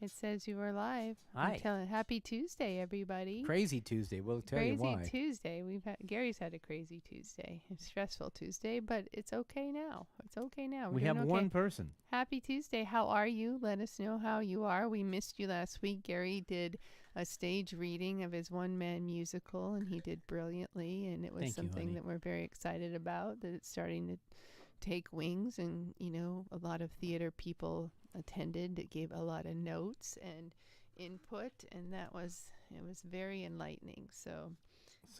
It says you are live. Hi. Happy Tuesday, everybody. Crazy Tuesday. We'll tell you Crazy why. Tuesday. Gary's had a crazy Tuesday, a stressful Tuesday, but it's okay now. It's okay now. We're We doing have okay. one person. Happy Tuesday. How are you? Let us know how you are. We missed you last week. Gary did a stage reading of his one-man musical, and he did brilliantly. And it was Thank you, something honey. that we're very excited about. That it's starting to take wings, and a lot of theater people attended. It gave a lot of notes and input, and it was very enlightening. So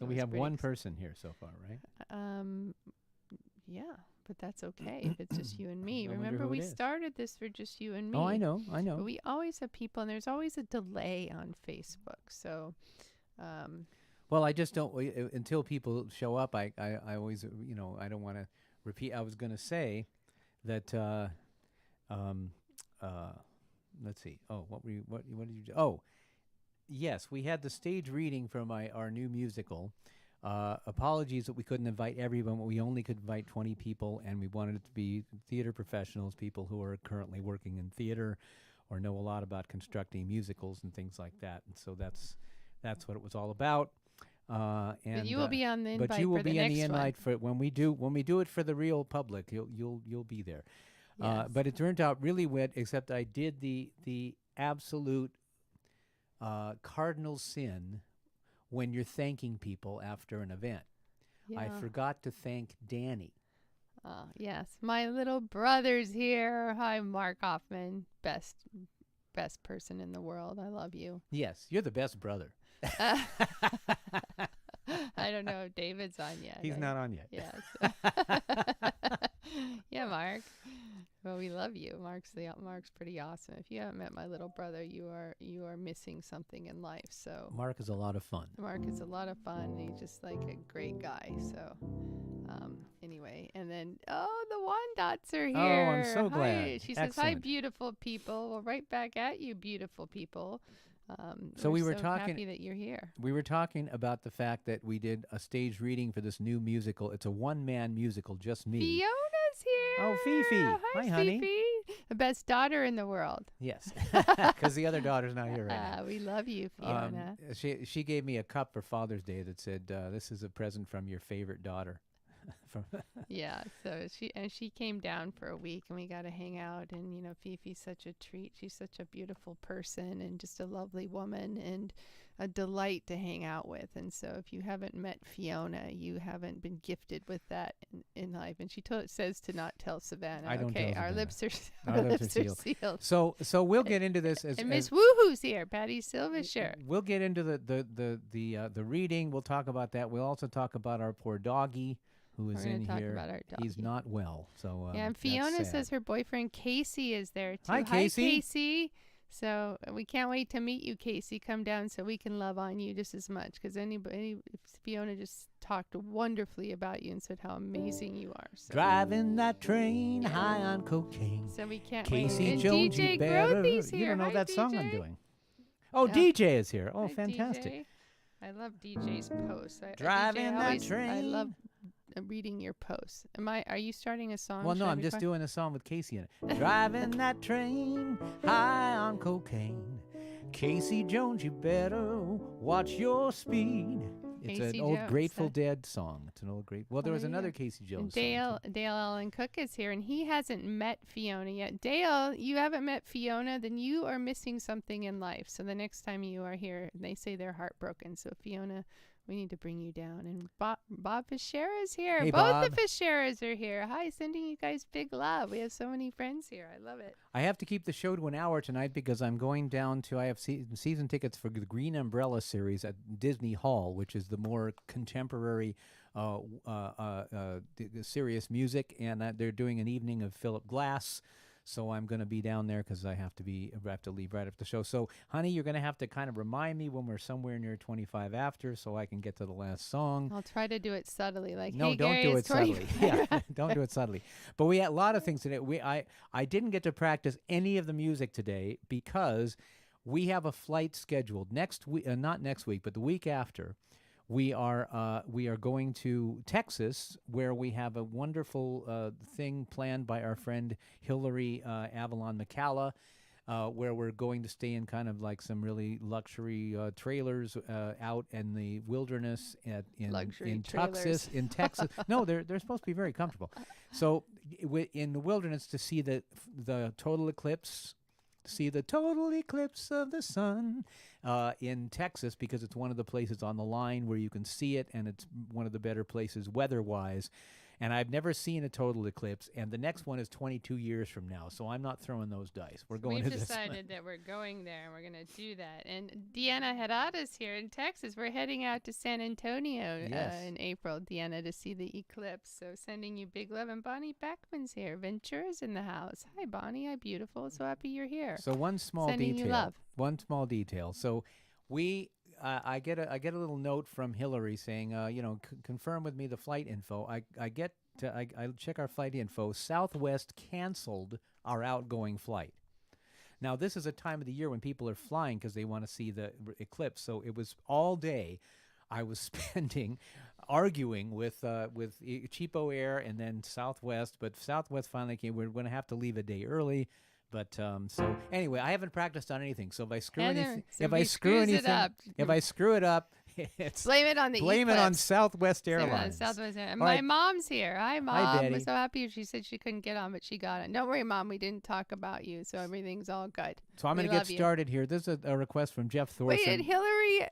we have one person here so far, right? Um, yeah, but that's okay if it's just you and me. I wonder Remember, who we it is. started this for just you and me. Oh, I know. But we always have people, and there's always a delay on Facebook. So, Well, I just don't until people show up. I always I don't want to repeat. I was going to say that. Let's see. Oh, what did you do? Oh, yes, we had the stage reading from our new musical. Apologies that we couldn't invite everyone. We only could invite 20 people, and we wanted it to be theater professionals, people who are currently working in theater or know a lot about constructing musicals and things like that. And so that's what it was all about. And but you will be on the invite but you will for the be on next the invite one. for when we do it for the real public. You'll be there. Yes. But it turned out really wet. Except I did the absolute cardinal sin when you're thanking people after an event. Yeah. I forgot to thank Danny. Yes, my little brother's here. Hi, Mark Hoffman, best person in the world. I love you. Yes, you're the best brother. I don't know if David's on yet. He's not on yet. Yes. Yeah, Mark. Well, we love you. Mark's pretty awesome. If you haven't met my little brother, you are missing something in life. So Mark is a lot of fun. Mark is a lot of fun. And he's just like a great guy. So anyway, and then the Wandots are here. Oh, I'm so glad. Hi. She says, "Hi, Excellent. beautiful people." Well, right back at you, beautiful people. So we were so talking- happy that you're here. We were talking about the fact that we did a stage reading for this new musical. It's a one-man musical, just me. Fiona's here. Oh, Fifi. Hi, honey. Fifi. The best daughter in the world. Yes, because the other daughter's not here right now. We love you, Fiona. She gave me a cup for Father's Day that said, "This is a present from your favorite daughter." Yeah, so she came down for a week, and we got to hang out. And Fifi's such a treat. She's such a beautiful person and just a lovely woman and a delight to hang out with. And so if you haven't met Fiona, you haven't been gifted with that in life. And she says to not tell Savannah. I don't okay, tell our Savannah. lips are Our lips are sealed. So we'll get into this as and Miss Woohoo's here, Patty Silversher. We'll get into the reading. We'll talk about that. We'll also talk about our poor doggy who is in talk here. about our He's doggy. not well. So Yeah, and that's Fiona sad. says her boyfriend Casey is there too. Hi, Casey. Hi, Casey. So we can't wait to meet you, Casey. Come down so we can love on you just as much. Because Fiona just talked wonderfully about you and said how amazing you are. So, Driving that train high on cocaine. so we can't Casey wait. And Jones, DJ you better. Grothy's here. You don't know Hi, that song I'm DJ. doing. Oh, Yeah. DJ is here. Oh, Hi, fantastic. DJ. I love DJ's posts. Driving DJ, that I train. love reading your posts. Are you starting a song? Well, no, Should I I'm be just quiet? doing a song with Casey in it. Driving that train high on cocaine. Casey Jones, you better watch your speed. It's Casey an old Jones, Grateful huh? Dead song. It's an old great. Well, there was Oh, another yeah. Casey And Jones song. Dale Allen Cook is here, and he hasn't met Fiona yet. Dale, you haven't met Fiona, then you are missing something in life. So the next time you are here, they say they're heartbroken. So Fiona, we need to bring you down. And Bob Fischera is here. Hey, Both Bob. the Fischeras are here. Hi, sending you guys big love. We have so many friends here. I love it. I have to keep the show to an hour tonight because I'm going down to. I have season tickets for the Green Umbrella series at Disney Hall, which is the more contemporary, serious music, and they're doing an evening of Philip Glass. So I'm going to be down there because I have to leave right after the show. So, honey, you're going to have to kind of remind me when we're somewhere near 25 after, so I can get to the last song. I'll try to do it subtly. Like, No, hey, don't Gary, do it it's 20 subtly. Yeah, don't do it subtly. But we had a lot of things today. I didn't get to practice any of the music today because we have a flight scheduled next week. Not next week, but the week after. We are going to Texas, where we have a wonderful thing planned by our friend Hillary Avalon McCalla. where we're going to stay in kind of like some really luxury trailers out in the wilderness Luxury in trailers. Texas. In Texas, no, they're supposed to be very comfortable. So in the wilderness to see the total eclipse. See the total eclipse of the sun in Texas, because it's one of the places on the line where you can see it, and it's one of the better places weather-wise. And I've never seen a total eclipse, and the next one is 22 years from now, so I'm not throwing those dice. We're going We've to this. decided that we're going there and we're going to do that. And Deanna Herrera's here in Texas. We're heading out to San Antonio in April, Deanna, to see the eclipse. So sending you big love. And Bonnie Beckman's here. Ventura's in the house. Hi, Bonnie. Hi, beautiful. So happy you're here. So one small Sending detail. you love. One small detail. So I get a little note from Hillary saying, confirm with me the flight info. I check our flight info. Southwest canceled our outgoing flight. Now, this is a time of the year when people are flying because they want to see the eclipse. So it was all day I was spending arguing with Cheapo Air and then Southwest. But Southwest finally came. We're going to have to leave a day early. But so anyway, I haven't practiced on anything. So if I screw anything, if I screw it up, it's blame it on the blame eclipse. it on Southwest Blame it on Airlines. Southwest Airlines. All My right. mom's here. Hi, Mom. Daddy. We're so happy. She said she couldn't get on, but she got it. Don't worry, Mom. We didn't talk about you, so everything's all good. So I'm We going to get love you. started here. This is a request from Jeff Thorson. Wait, and Hillary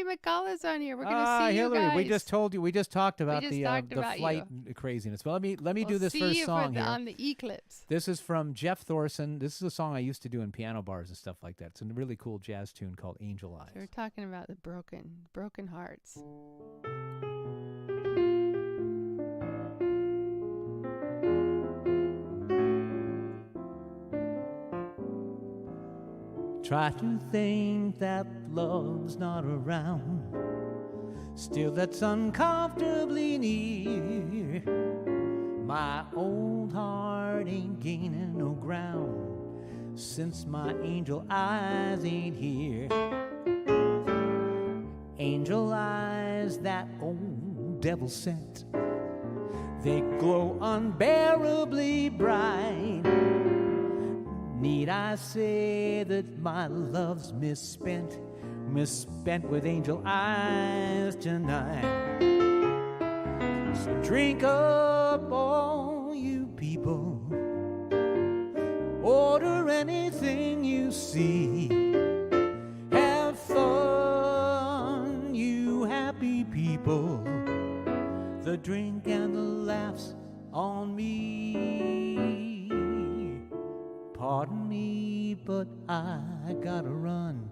McCullough's on here. We're gonna see Hillary, you guys. we just told you. We just talked about just the talked about flight craziness. Well, let me We'll do this see first you song for here. on the eclipse. This is from Jeff Thorson. This is a song I used to do in piano bars and stuff like that. It's a really cool jazz tune called Angel Eyes. So we're talking about the broken hearts. Try to think that love's not around, still that's uncomfortably near. My old heart ain't gaining no ground since my angel eyes ain't here. Angel eyes that old devil sent, they glow unbearably bright. Need I say that my love's misspent with angel eyes tonight? So drink up, all you people, order anything you see. Have fun, you happy people. The drink and the laughs on me. Pardon me, but I gotta run.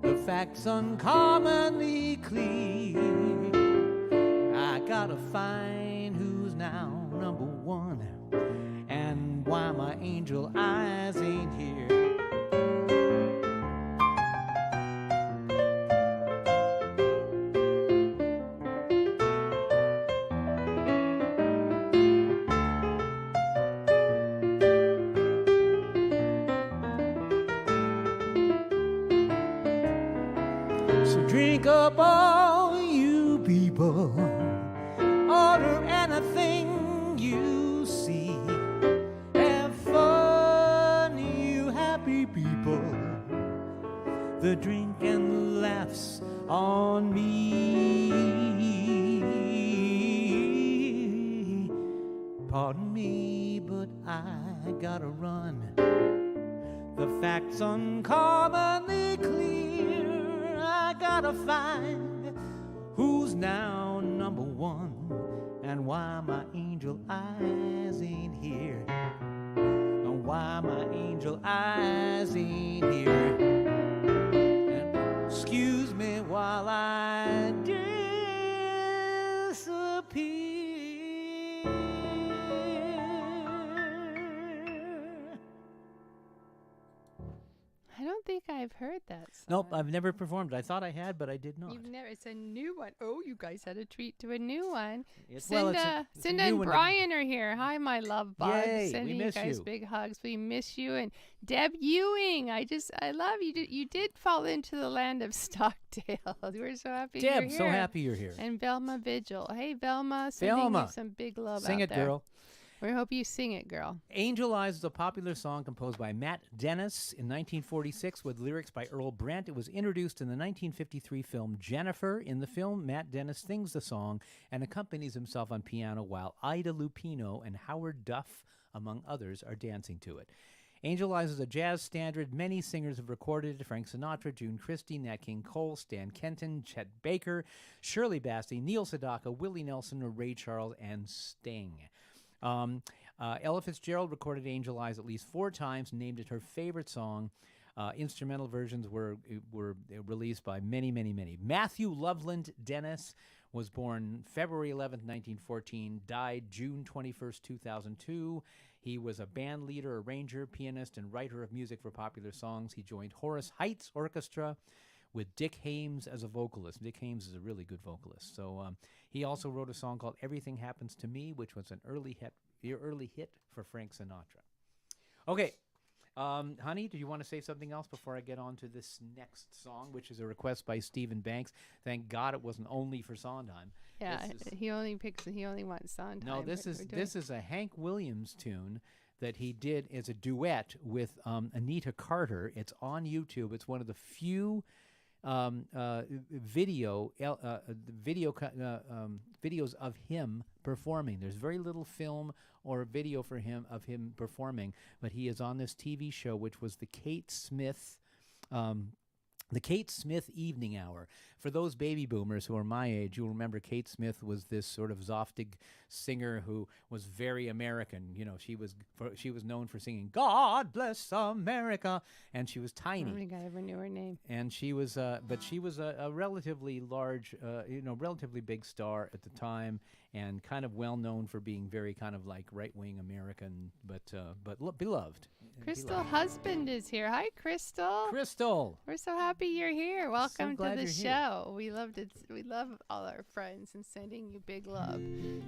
The facts uncommonly clear. I gotta find who's now number one and why my angel eyes ain't here. So drink up, all you people, order anything you see. Have fun, you happy people. The drink and the laughs on me. Pardon me, but I gotta run. The facts uncommonly clear. I gotta find who's now number one and why my angel eyes ain't here. And why my angel eyes ain't here. And excuse me while I disappear. I don't think I've heard that song. Nope, I've never performed. I thought I had, but I did not. You've never. It's a new one. Oh, you guys had a treat to a new one. It's Cinda, it's a Cinda new and one. Brian are here. Hi, my love bugs. Yay, we Sending miss you guys you. big hugs. We miss you. And Deb Ewing, I love you. You did fall into the land of Stockdale. We're so happy you're Deb, here. so happy you're here. And Velma Vigil. Hey, Velma, sending Velma, you some big love Sing out it, there. girl. We hope you sing it, girl. Angel Eyes is a popular song composed by Matt Dennis in 1946 with lyrics by Earl Brent. It was introduced in the 1953 film Jennifer. In the film, Matt Dennis sings the song and accompanies himself on piano while Ida Lupino and Howard Duff, among others, are dancing to it. Angel Eyes is a jazz standard. Many singers have recorded it. Frank Sinatra, June Christie, Nat King Cole, Stan Kenton, Chet Baker, Shirley Bassey, Neil Sedaka, Willie Nelson, Ray Charles, and Sting. Ella Fitzgerald recorded Angel Eyes at least 4 times and named it her favorite song. Instrumental versions were released by many. Matthew Loveland Dennis was born February 11th, 1914, died June 21st, 2002. He was a band leader, arranger, pianist, and writer of music for popular songs. He joined Horace Heights Orchestra with Dick Haymes as a vocalist. Dick Haymes is a really good vocalist. So he also wrote a song called Everything Happens to Me, which was an early hit for Frank Sinatra. Okay, honey, do you want to say something else before I get on to this next song, which is a request by Stephen Banks? Thank God it wasn't only for Sondheim. Yeah, he only wants Sondheim. No, this is a Hank Williams tune that he did as a duet with Anita Carter. It's on YouTube. It's one of the few videos of him performing. There's very little film or video of him performing, but he is on this TV show, which was the Kate Smith Evening Hour. For those baby boomers who are my age, you'll remember Kate Smith was this sort of Zoftig singer who was very American. You know, she was known for singing "God Bless America," and she was tiny. I don't think I ever knew her name. And she was, but she was a relatively large, relatively big star at the time, and kind of well known for being very kind of like right-wing American, but beloved. Crystal Husband is here. Hi, Crystal. Crystal, we're so happy you're here. Welcome to the show. Here. We love all our friends and sending you big love.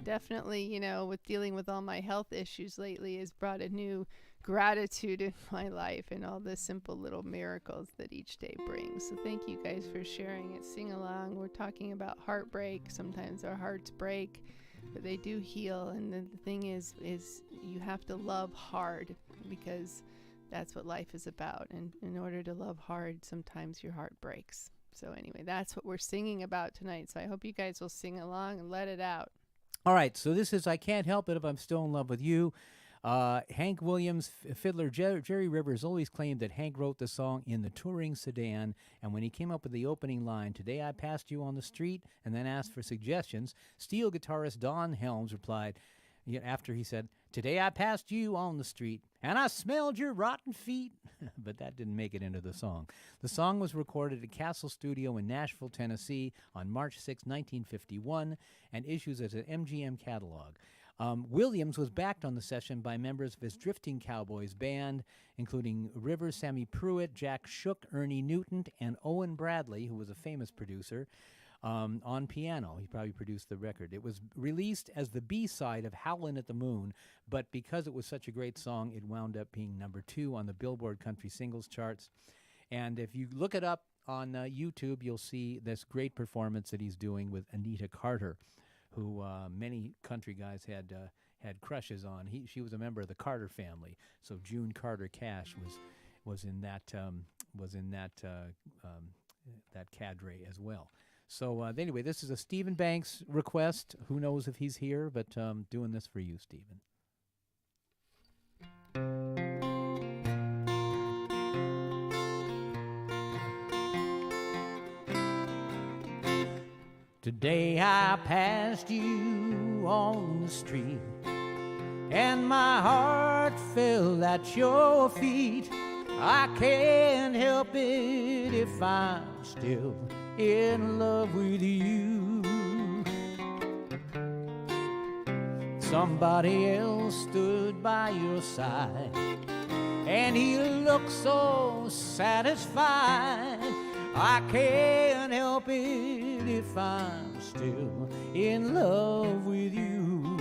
Definitely, with dealing with all my health issues lately has brought a new gratitude in my life and all the simple little miracles that each day brings. So thank you guys for sharing it. Sing along. We're talking about heartbreak. Sometimes our hearts break, but they do heal. And the thing is you have to love hard, because that's what life is about. And in order to love hard, sometimes your heart breaks. So anyway, that's what we're singing about tonight. So I hope you guys will sing along and let it out. All right. So this is I Can't Help It If I'm Still in Love with You. Hank Williams, fiddler Jerry Rivers always claimed that Hank wrote the song in the touring sedan, and when he came up with the opening line, "Today I passed you on the street," and then asked for suggestions, steel guitarist Don Helms replied, after he said, "Today I passed you on the street, and I smelled your rotten feet." But that didn't make it into the song. The song was recorded at Castle Studio in Nashville, Tennessee on March 6, 1951, and issues as an MGM catalog. Williams was backed on the session by members of his Drifting Cowboys band, including Rivers, Sammy Pruitt, Jack Shook, Ernie Newton, and Owen Bradley, who was a famous producer, on piano. He probably produced the record. It was released as the B-side of Howlin' at the Moon, but because it was such a great song, it wound up being number 2 on the Billboard Country Singles charts. And if you look it up on YouTube, you'll see this great performance that he's doing with Anita Carter, who many country guys had crushes on. She was a member of the Carter family, so June Carter Cash was in that cadre as well. So anyway, this is a Stephen Banks request. Who knows if he's here, but doing this for you, Stephen. Today I passed you on the street, and my heart fell at your feet. I can't help it if I'm still in love with you. Somebody else stood by your side, and he looked so satisfied. I can't help it if I'm still in love with you.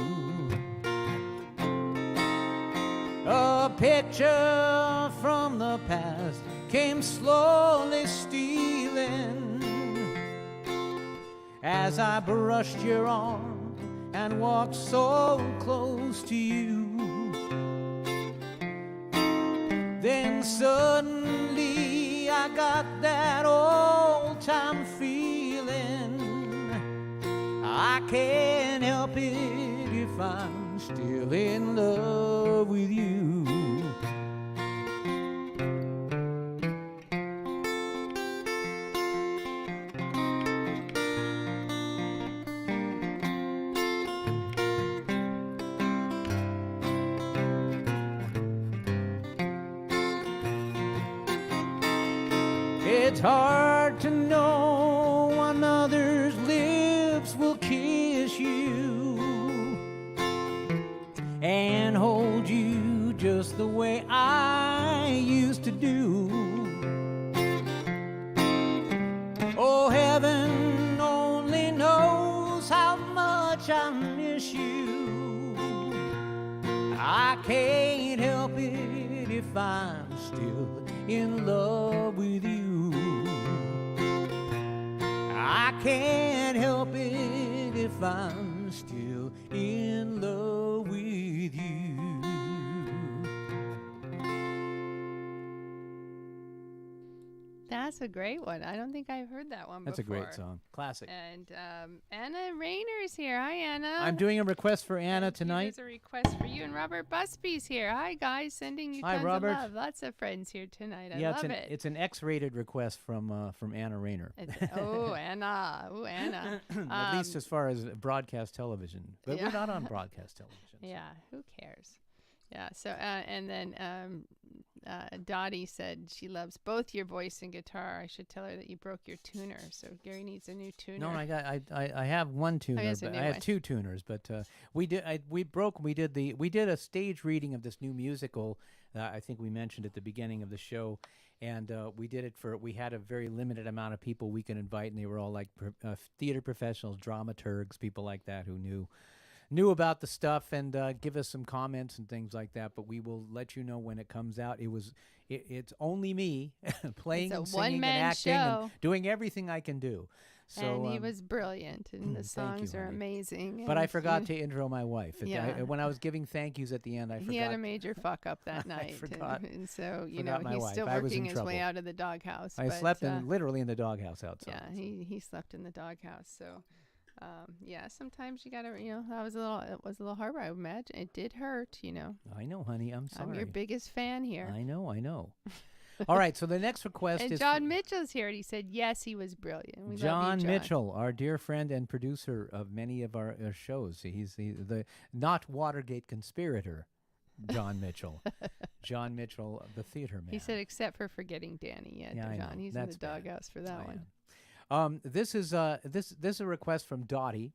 A picture from the past came slowly stealing as I brushed your arm and walked so close to you. And suddenly I got that old-time feeling. I can't help it if I'm still in love with you. It's hard to know another's lips will kiss you and hold you just the way I used to do. Oh, heaven only knows how much I miss you. I can't help it if I'm still in love with you. I can't help it if I'm still in love with you. That's a great one. I don't think I've heard that one That's before. a great song. Classic. And Anna Rayner's here. Hi, Anna. I'm doing a request for Anna And tonight. There's a request for you, and Robert Busby's here. Hi, guys. Sending you Hi, tons Robert. of love. Lots of friends here tonight. I Yeah, love it. it's an X-rated request from Anna Rayner. Oh, Anna. Oh, Anna. At least as far as broadcast television. But Yeah. we're not on broadcast television. Yeah, who cares? Yeah, so, and then Dottie said she loves both your voice and guitar. I should tell her that you broke your tuner, so Gary needs a new tuner. No, I have one tuner, it's a but new I have one. two tuners. But we did a stage reading of this new musical. I think we mentioned at the beginning of the show, and we had a very limited amount of people we could invite, and they were all like theater professionals, dramaturgs, people like that who knew about the stuff and give us some comments and things like that. But we will let you know when it comes out. It's only me playing and singing and one-man acting show. and doing everything I can do. So, and he was brilliant, and the songs are honey. amazing. But I and forgot to intro my wife. Yeah. When I was giving thank yous at the end, I forgot. he had a major fuck up that night. forgot- and so, forgot my he's wife. still I was in working his way trouble. out of the doghouse. I slept literally in the doghouse outside. Yeah, he slept in the doghouse. So, yeah, sometimes you gotta, it was a little hard. I would imagine it did hurt. I know, honey. I'm sorry. I'm your biggest fan here. I know. All right, so the next request And is John Mitchell's here, and he said yes, he was brilliant. We love John you, Mitchell, our dear friend and producer of many of our shows. He's the not Watergate conspirator, John Mitchell. John Mitchell, the theater man. He said, except for forgetting Danny. Yeah, I John, know. he's That's in the bad. doghouse for that one. Yeah. This is a request from Dottie.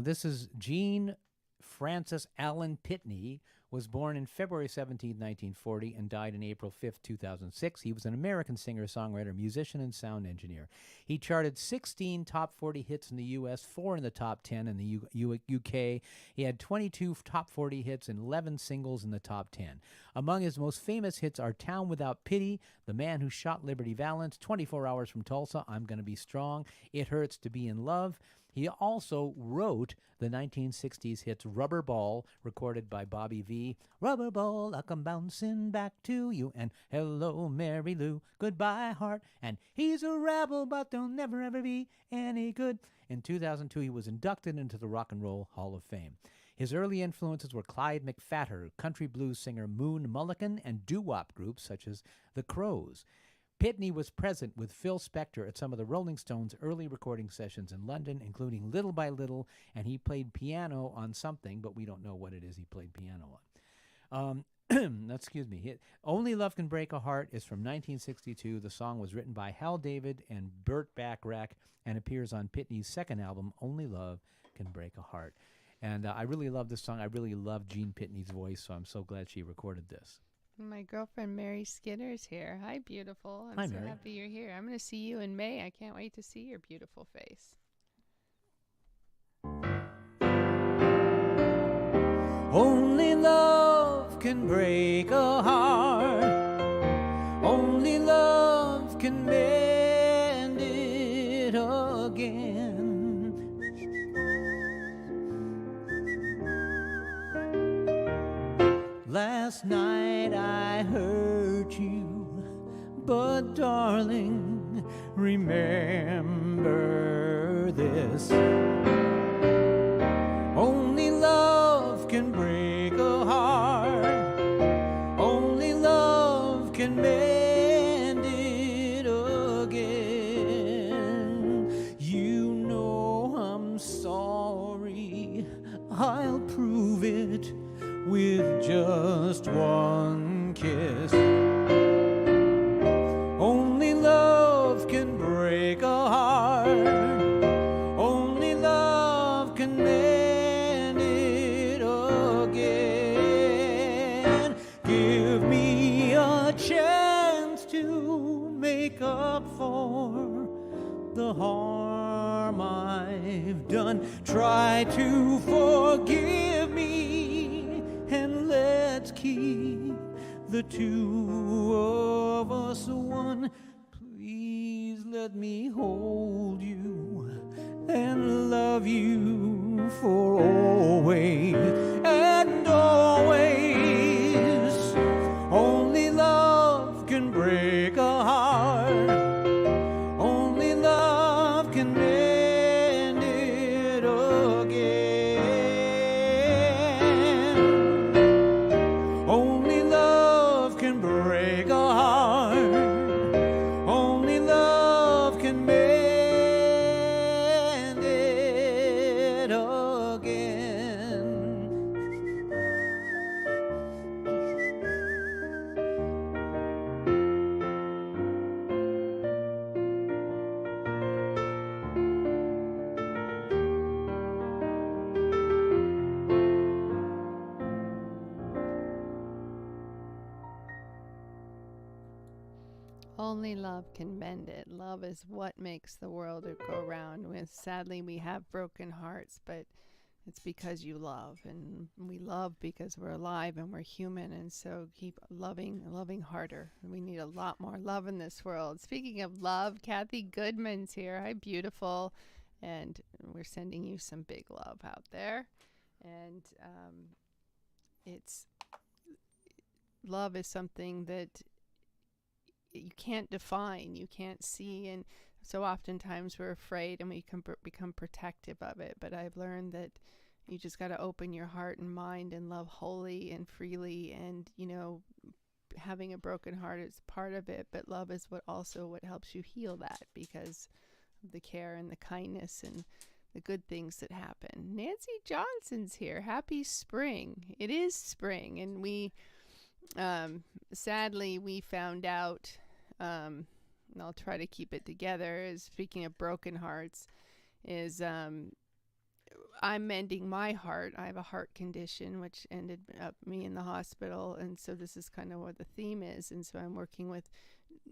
This is Jean Francis Allen Pitney. Was born in February 17, 1940, and died in April 5, 2006. He was an American singer, songwriter, musician, and sound engineer. He charted 16 top 40 hits in the U.S., 4 in the top 10 in the U.K. He had 22 top 40 hits and 11 singles in the top 10. Among his most famous hits are Town Without Pity, The Man Who Shot Liberty Valance, 24 Hours from Tulsa, I'm Gonna Be Strong, It Hurts to Be in Love. He also wrote the 1960s hits Rubber Ball, recorded by Bobby V. Rubber Ball, I come bouncing back to you. And Hello, Mary Lou, Goodbye, Heart. And He's a rebel, but they'll never, ever be any good. In 2002, he was inducted into the Rock and Roll Hall of Fame. His early influences were Clyde McPhatter, country blues singer Moon Mullican, and doo-wop groups such as The Crows. Pitney was present with Phil Spector at some of the Rolling Stones' early recording sessions in London, including Little by Little, and he played piano on something, but we don't know what it is he played piano on. Excuse me. Only Love Can Break a Heart is from 1962. The song was written by Hal David and Burt Bacharach and appears on Pitney's second album, Only Love Can Break a Heart. And I really love this song. I really love Gene Pitney's voice, so I'm so glad she recorded this. My girlfriend Mary Skinner's here. Hi, beautiful. I'm Hi, so Mary. happy you're here. I'm going to see you in May. I can't wait to see your beautiful face. Only love can break a heart. Only love can mend it again. Last night I hurt you But darling, remember this. Only love can break a heart. Only love can mend it again. You know I'm sorry. I'll prove it with just one kiss. Only love can break a heart. Only love can mend it again. Give me a chance to make up for the harm I've done. Try to forgive me, and let's keep the two of us one. Please let me hold you and love you for always and always. Only love can break a heart. Only love can mend it again. Only love can break a heart. Only love can mend it again. Only love can mend it. Love is what makes the world go round. Sadly, we have broken hearts, but it's because you love, and we love because we're alive and we're human, and so keep loving harder. We need a lot more love in this world. Speaking of love, Kathy Goodman's here. Hi, beautiful, and we're sending you some big love out there. And it's love is something that you can't define, you can't see, and so oftentimes we're afraid and we can become protective of it. But I've learned that you just got to open your heart and mind and love wholly and freely. And having a broken heart is part of it, but love is what helps you heal that, because of the care and the kindness and the good things that happen. Nancy Johnson's here. Happy spring. It is spring, and we sadly we found out, and I'll try to keep it together, is speaking of broken hearts, is I'm mending my heart. I have a heart condition which ended up me in the hospital, and so this is kind of what the theme is. And so I'm working with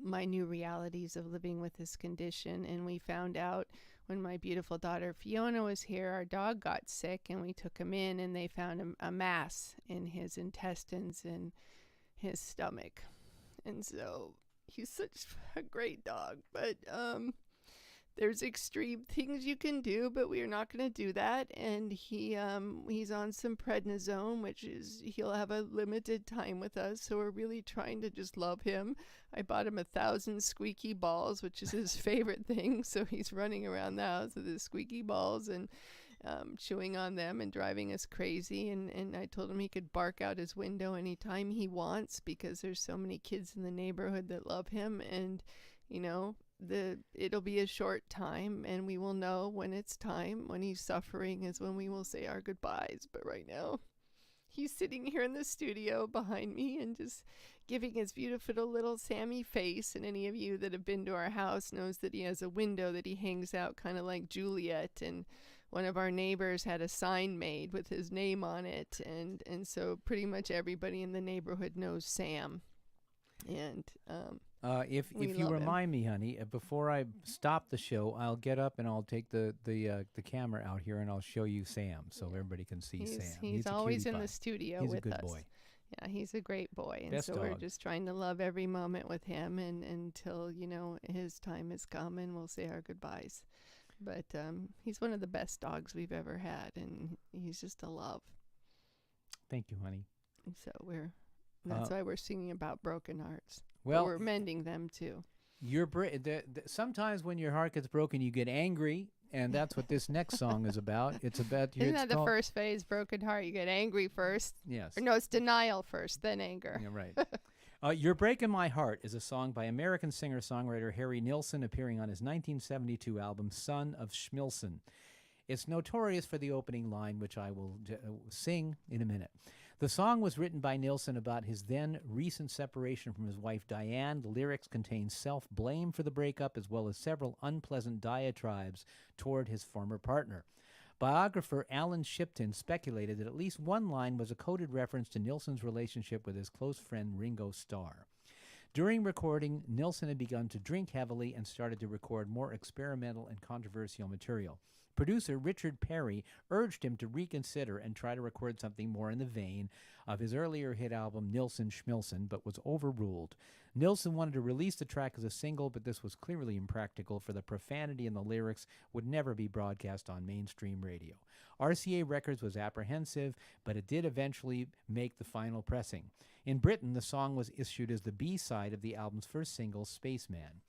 my new realities of living with this condition. And we found out when my beautiful daughter Fiona was here, our dog got sick, and we took him in, and they found a mass in his intestines and his stomach. And so he's such a great dog, but there's extreme things you can do, but we are not going to do that. And he's on some prednisone, which is he'll have a limited time with us, so we're really trying to just love him. I bought him 1,000 squeaky balls, which is his favorite thing, so he's running around the house with his squeaky balls and chewing on them and driving us crazy. And I told him he could bark out his window anytime he wants, because there's so many kids in the neighborhood that love him. And it'll be a short time, and we will know when it's time. When he's suffering is when we will say our goodbyes. But right now he's sitting here in the studio behind me and just giving his beautiful little Sammy face. And any of you that have been to our house knows that he has a window that he hangs out kind of like Juliet. And one of our neighbors had a sign made with his name on it, and so pretty much everybody in the neighborhood knows Sam. And if you remind me, honey, before I stop the show, I'll get up and I'll take the camera out here and I'll show you Sam, so everybody can see Sam. He's always in the studio with us. He's a good boy. Yeah, he's a great boy, and Best so dog. we're just trying to love every moment with him, and until his time has come, and we'll say our goodbyes. But he's one of the best dogs we've ever had, and he's just a love. Thank you, honey. And so that's why we're singing about broken hearts. Well, we're mending them too. Sometimes when your heart gets broken, you get angry, and that's what this next song is about. It's about Isn't that the first phase? Broken heart. You get angry first. Yes. Or no, it's denial first, then anger. Yeah, right. You're Breaking My Heart is a song by American singer-songwriter Harry Nilsson, appearing on his 1972 album Son of Schmilson. It's notorious for the opening line, which I will sing in a minute. The song was written by Nilsson about his then recent separation from his wife Diane. The lyrics contain self-blame for the breakup as well as several unpleasant diatribes toward his former partner. Biographer Alan Shipton speculated that at least one line was a coded reference to Nilsson's relationship with his close friend Ringo Starr. During recording, Nilsson had begun to drink heavily and started to record more experimental and controversial material. Producer Richard Perry urged him to reconsider and try to record something more in the vein of his earlier hit album Nilsson Schmilson, but was overruled. Nilsson wanted to release the track as a single, but this was clearly impractical, for the profanity in the lyrics would never be broadcast on mainstream radio. RCA Records was apprehensive, but it did eventually make the final pressing. In Britain, the song was issued as the B-side of the album's first single, Spaceman.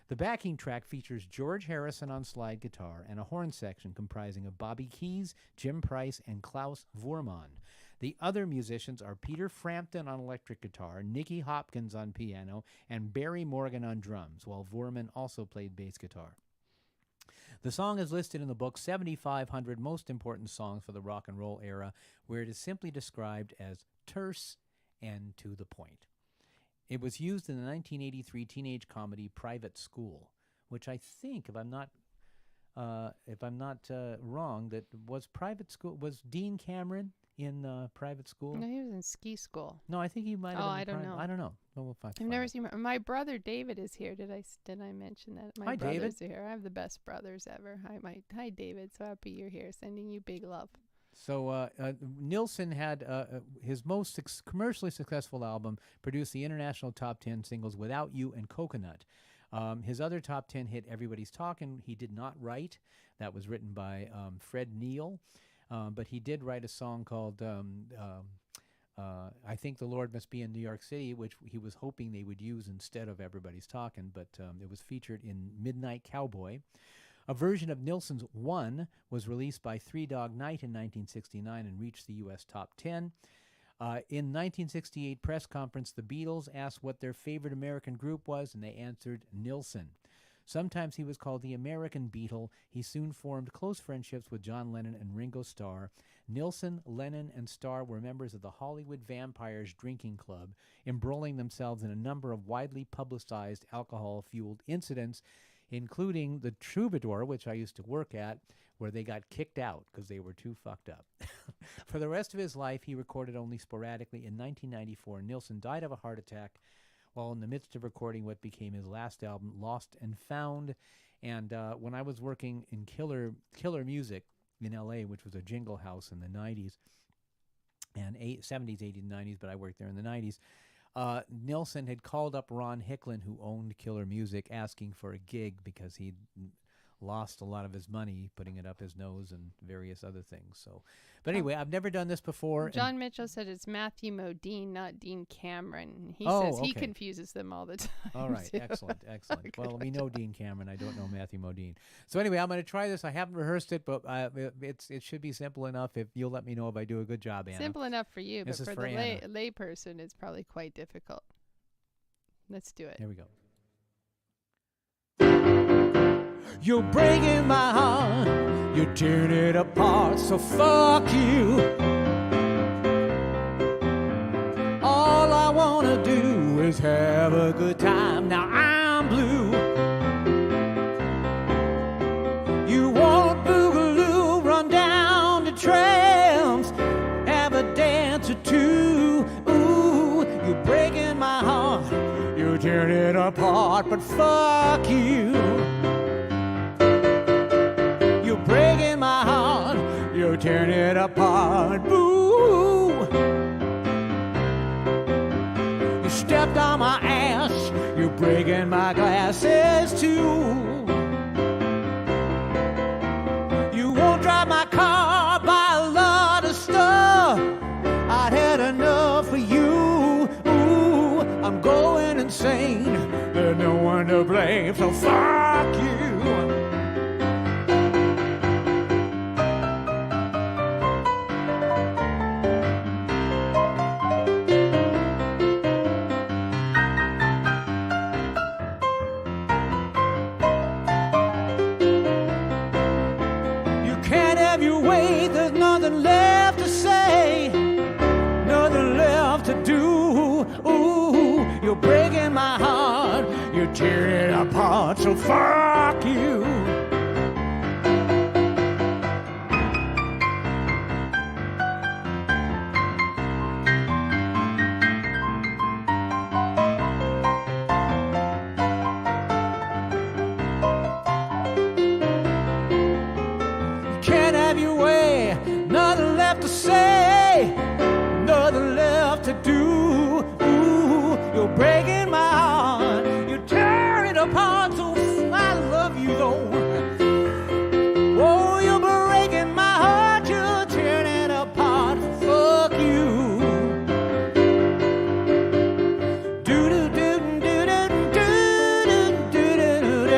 The backing track features George Harrison on slide guitar and a horn section comprising of Bobby Keys, Jim Price, and Klaus Voormann. The other musicians are Peter Frampton on electric guitar, Nicky Hopkins on piano, and Barry Morgan on drums, while Voormann also played bass guitar. The song is listed in the book 7,500 Most Important Songs for the Rock and Roll Era, where it is simply described as terse and to the point. It was used in the 1983 teenage comedy Private School, which I think, if I'm not wrong, that was Private School. Was Dean Cameron in Private School? No, he was in Ski School. No, I think he might have. I don't know. I don't know. Well, we'll find. I've never seen my brother David is here. Did I mention that? My Hi, brothers David. are here. I have the best brothers ever. Hi, David. So happy you're here. Sending you big love. So Nilsson had his most commercially successful album produced the international top 10 singles Without You and Coconut. His other top 10 hit, Everybody's Talking, he did not write. That was written by Fred Neil. But he did write a song called I Think the Lord Must Be in New York City, which he was hoping they would use instead of Everybody's Talking, but it was featured in Midnight Cowboy. A version of Nilsson's One was released by Three Dog Night in 1969 and reached the U.S. top 10. In 1968 press conference, the Beatles asked what their favorite American group was, and they answered Nilsson. Sometimes he was called the American Beatle. He soon formed close friendships with John Lennon and Ringo Starr. Nilsson, Lennon, and Starr were members of the Hollywood Vampires Drinking Club, embroiling themselves in a number of widely publicized alcohol-fueled incidents, including the Troubadour, which I used to work at, where they got kicked out because they were too fucked up. For the rest of his life, he recorded only sporadically. In 1994, Nilsson died of a heart attack while in the midst of recording what became his last album, Lost and Found. And when I was working in Killer Music in L.A., which was a jingle house in the 90s, and 70s, 80s, and 90s, but I worked there in the 90s, Nilsson had called up Ron Hicklin, who owned Killer Music, asking for a gig because he'd lost a lot of his money putting it up his nose and various other things. So, but anyway, I've never done this before. John Mitchell said it's Matthew Modine, not Dean Cameron. He says he confuses them all the time. All right, too. excellent. Well, we know Dean Cameron. I don't know Matthew Modine. So anyway, I'm going to try this. I haven't rehearsed it, but it should be simple enough. If you'll let me know if I do a good job, Anna. Simple enough for you, This but is for for the Anna. lay person, it's probably quite difficult. Let's do it. Here we go. You're breaking my heart, you're tearing it apart, so fuck you. All I wanna do is have a good time, now I'm blue. You want boogaloo, run down the trams, have a dance or two. Ooh, you're breaking my heart, you're tearing it apart, but fuck you. You're breaking my heart, you're tearing it apart, boo. You stepped on my ass, you're breaking my glasses too. You won't drive my car, buy a lot of stuff. I'd had enough of you. Ooh, I'm going and insane. There's no one to blame, so fuck you. You can't have your way, there's nothing left to say, nothing left to do. Ooh, you're breaking my heart, you're tearing it apart, so fuck you. Can't have your way, nothing left to say, nothing left to do. Ooh, you're breaking my heart, you're tearing it apart, so I love you though. Oh, you're breaking my heart, you're tearing it apart, fuck you. Do do do do do do do do do do.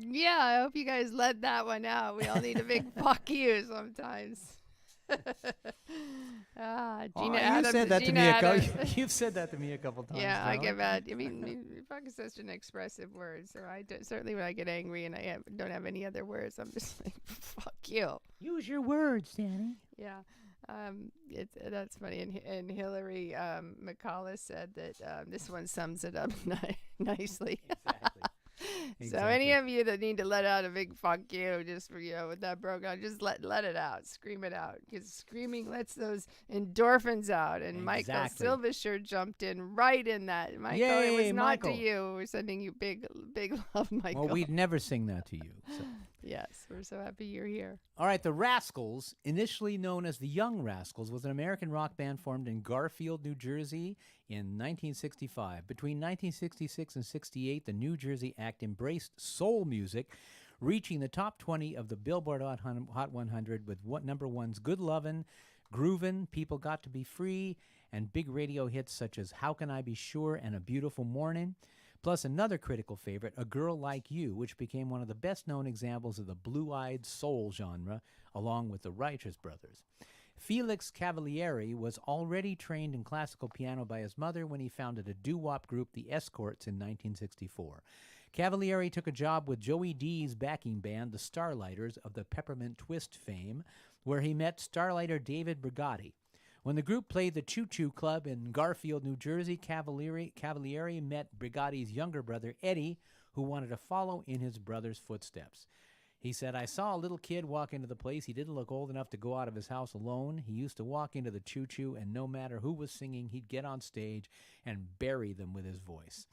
Yeah, I hope you guys let that one out. We all need a big fuck you sometimes. Gina Adams. you said that to Gina me Adams. you've said that to me a couple times. Yeah, I now. get mad. I mean, fuck is such an expressive word. So certainly when I get angry and don't have any other words, I'm just like, fuck you. Use your words, Danny. Yeah. That's funny. And Hillary McCullough said that this one sums it up nicely. Exactly. So any of you that need to let out a big fuck you, just for, with that broken, just let it out, scream it out, because screaming lets those endorphins out. And Michael Silvershirt jumped in right in that. Michael, Yay, it was not Michael. to you. We're sending you big love, Michael. Well, we'd never sing that to you. So. Yes, we're so happy you're here. All right, the Rascals, initially known as the Young Rascals, was an American rock band formed in Garfield, New Jersey in 1965. Between 1966 and 68, the New Jersey act embraced soul music, reaching the top 20 of the Billboard Hot 100 with number ones Good Lovin', Groovin', People Got to Be Free, and big radio hits such as How Can I Be Sure and A Beautiful Morning. Plus another critical favorite, A Girl Like You, which became one of the best-known examples of the blue-eyed soul genre, along with the Righteous Brothers. Felix Cavalieri was already trained in classical piano by his mother when he founded a doo-wop group, the Escorts, in 1964. Cavalieri took a job with Joey D's backing band, the Starlighters, of the Peppermint Twist fame, where he met Starlighter David Brigatti. When the group played the Choo Choo Club in Garfield, New Jersey, Cavalieri met Brigatti's younger brother, Eddie, who wanted to follow in his brother's footsteps. He said, I saw a little kid walk into the place. He didn't look old enough to go out of his house alone. He used to walk into the Choo Choo, and no matter who was singing, he'd get on stage and bury them with his voice.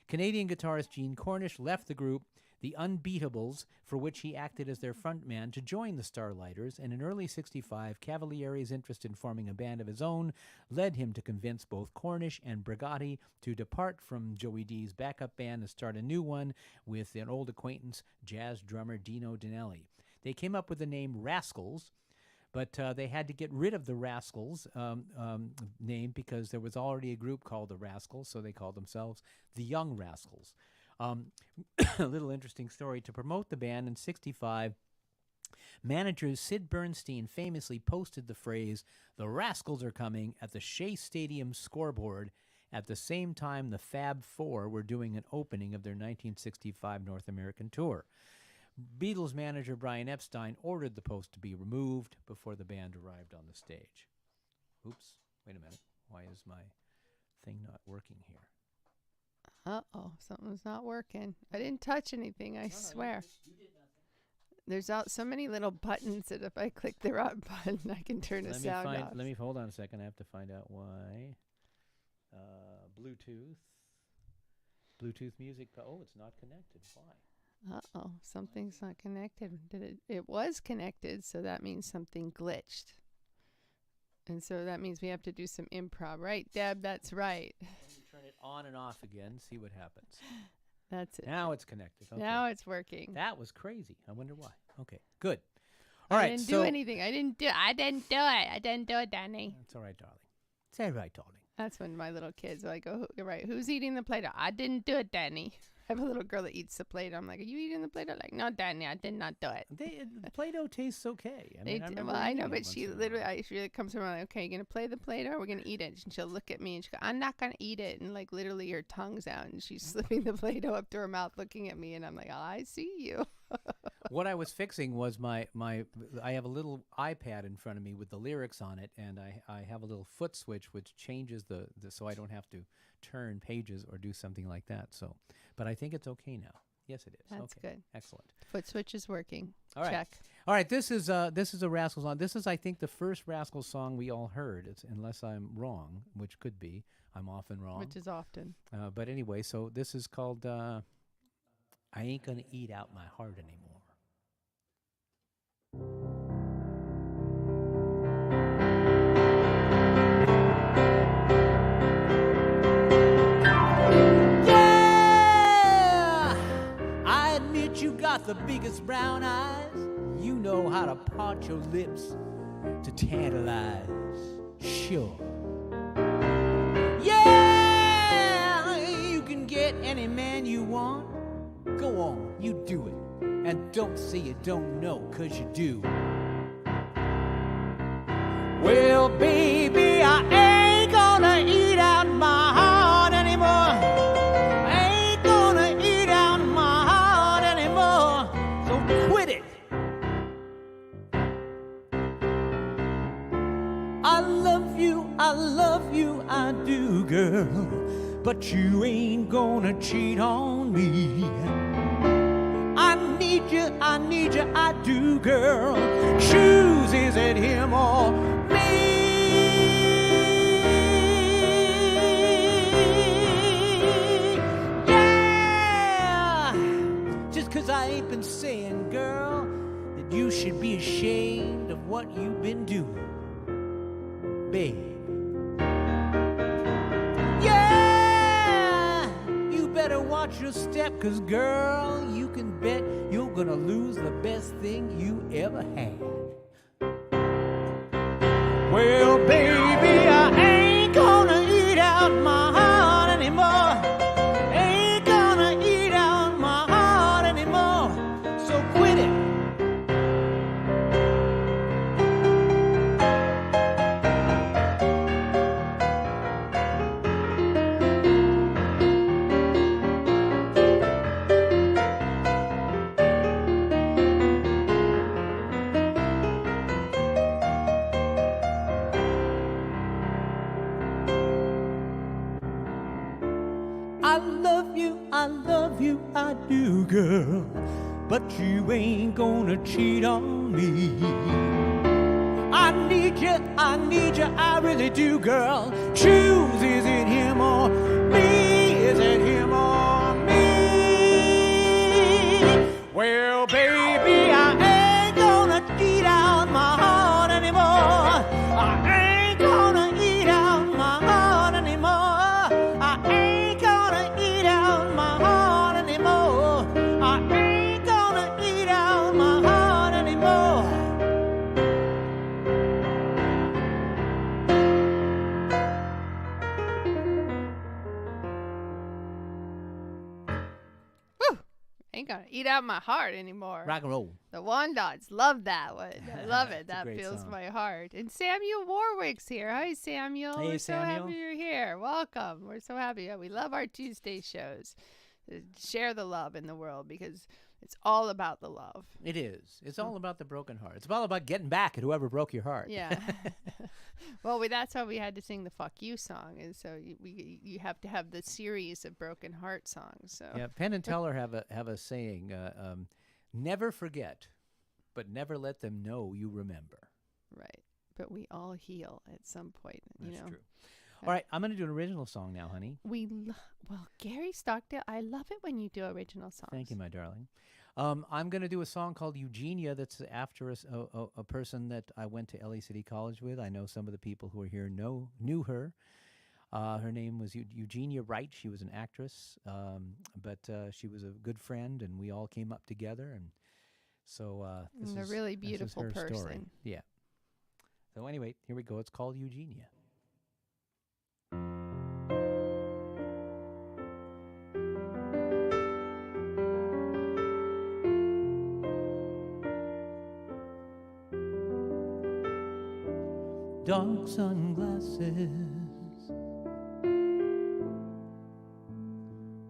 Canadian guitarist Gene Cornish left the group, the Unbeatables, for which he acted as their frontman, to join the Starlighters, and in early '65, Cavalieri's interest in forming a band of his own led him to convince both Cornish and Brigatti to depart from Joey D's backup band and start a new one with an old acquaintance, jazz drummer Dino Danelli. They came up with the name Rascals, but they had to get rid of the Rascals name because there was already a group called the Rascals, so they called themselves the Young Rascals. A little interesting story. To promote the band in '65, manager Sid Bernstein famously posted the phrase, "The Rascals are coming," at the Shea Stadium scoreboard at the same time the Fab Four were doing an opening of their 1965 North American tour. Beatles manager Brian Epstein ordered the post to be removed before the band arrived on the stage. Oops, wait a minute. Why is my thing not working here? Uh-oh, something's not working. I didn't touch anything, I swear. You did nothing. There's so many little buttons that if I click the right button, I can turn the sound off. Let me hold on a second. I have to find out why. Bluetooth music. Oh, it's not connected. Why? Uh-oh, something's not connected. It was connected, so that means something glitched. And so that means we have to do some improv. Right, Deb? That's right. Let me turn turn it on and off again. See what happens. That's it. Now it's connected. Okay. Now it's working. That was crazy. I wonder why. Okay, good. All right. I didn't do anything. I didn't do it. I didn't do it, Danny. That's all right, darling. It's all right, darling. That's when my little kids are like, oh, you're right. Who's eating the Play-Doh? I didn't do it, Danny. I have a little girl that eats the Play-Doh. I'm like, are you eating the Play-Doh? Like, no, Danny, I did not do it. The Play-Doh tastes okay. I know, but she literally, she comes around like, okay, you're going to play the Play-Doh? We're going to eat it. And she'll look at me and she goes, I'm not going to eat it. And like literally her tongue's out and she's slipping the Play-Doh up to her mouth looking at me. And I'm like, oh, I see you. What I was fixing was I have a little iPad in front of me with the lyrics on it, and I have a little foot switch which changes the so I don't have to turn pages or do something like that. So, but I think it's okay now. Yes, it is. That's okay. good. Excellent. Foot switch is working. All right. Check. All right. This is a Rascals song. This is, I think, the first Rascals song we all heard. Unless I'm wrong, which could be. I'm often wrong. Which is often. But anyway, so this is called "I Ain't Gonna Eat Out My Heart Anymore." You got the biggest brown eyes. You know how to part your lips to tantalize. Sure. Yeah, you can get any man you want. Go on, you do it. And don't say you don't know, 'cause you do. Well, baby, I ain't gonna eat out my heart anymore. I do, girl, but you ain't gonna cheat on me. I need you, I do, girl. Choose, is it him or me? Yeah, just 'cause I ain't been saying, girl, that you should be ashamed of what you've been doing, babe. Better watch your step, 'cause girl, you can bet you're gonna lose the best thing you ever had. Well, baby, I ain't gonna eat out my heart anymore. Ain't gonna eat out my heart anymore. So quit it. I do, girl, but you ain't gonna cheat on me. I need you, I really do, girl. Choose, is it him or me? Is it him or me? Well, baby, I ain't gonna eat out my heart anymore. I ain't gonna eat out my heart anymore. I ain't gonna eat out my heart anymore. I ain't gonna eat out my heart anymore. Woo! Ain't gonna eat out my heart anymore. Rock and roll. The Wandots love that one. I love it. It's a That great fills song. my heart. And Samuel Warwick's here. Hi, Samuel. Hey, We're so Samuel. happy you're here. Welcome. We're so happy. We love our Tuesday shows. Share the love in the world because it's all about the love. It is. It's all about the broken heart. It's all about getting back at whoever broke your heart. Yeah. Well, that's why we had to sing the "Fuck You" song, and so you have to have the series of broken heart songs. So Yeah, Penn and Teller have a saying: never forget, but never let them know you remember. right, but we all heal at some point. That's know. true. All right, I'm going to do an original song now, honey. Well, Gary Stockdale, I love it when you do original songs. Thank you, my darling. I'm going to do a song called Eugenia that's after a person that I went to LA City College with. I know some of the people who are here knew her. Her name was Eugenia Wright. She was an actress, but she was a good friend, and we all came up together. And so this And a is really this is beautiful her person. story. Yeah. So anyway, here we go. It's called Eugenia. Dark sunglasses,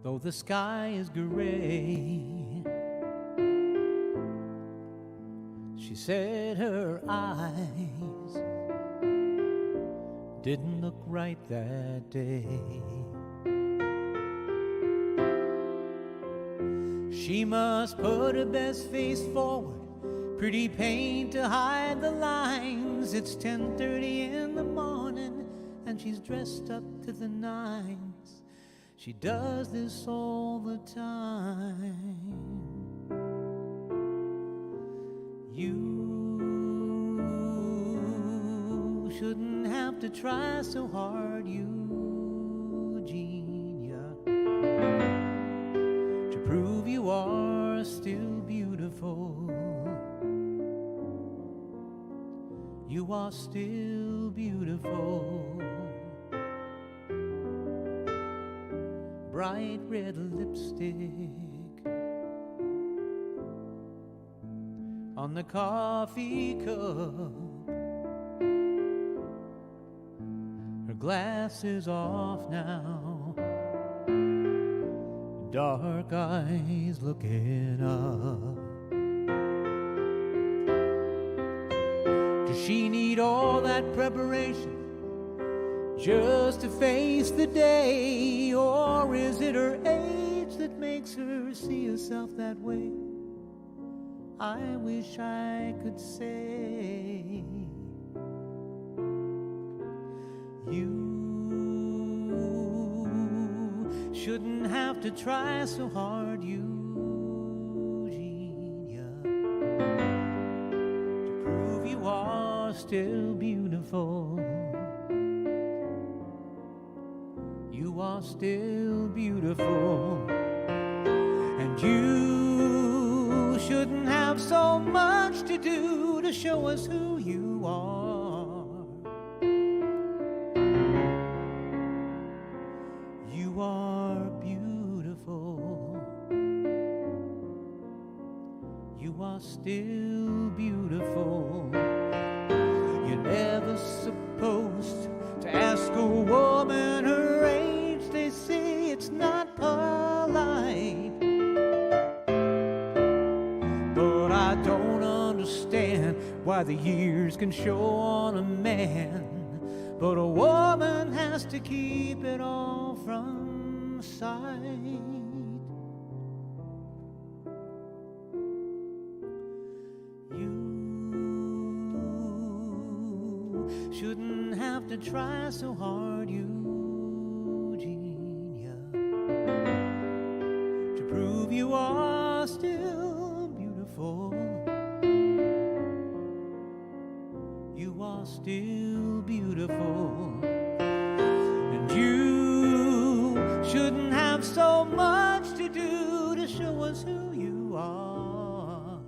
though the sky is gray. She said her eyes didn't look right that day. She must put her best face forward, pretty paint to hide the lines. It's 10:30 in the morning and she's dressed up to the nines. She does this all the time. You shouldn't have to try so hard, Eugenia, to prove you are still beautiful. You are still beautiful. Bright red lipstick on the coffee cup. Her glasses off now, dark eyes looking up. Does she need all that preparation just to face the day? Or is it her age that makes her see herself that way? I wish I could say. You shouldn't have to try so hard, Eugenia, to prove you are still beautiful. You are still beautiful. And you shouldn't have so much to do to show us who you are. You are beautiful. You are still beautiful. You're never supposed to ask a woman her age. They say it's not polite. But I don't understand why the years can show on a man, but a woman has to keep it all from sight. You shouldn't have to try so hard, Eugenia, to prove you are still beautiful. You are still beautiful. And you shouldn't have so much to do to show us who you are.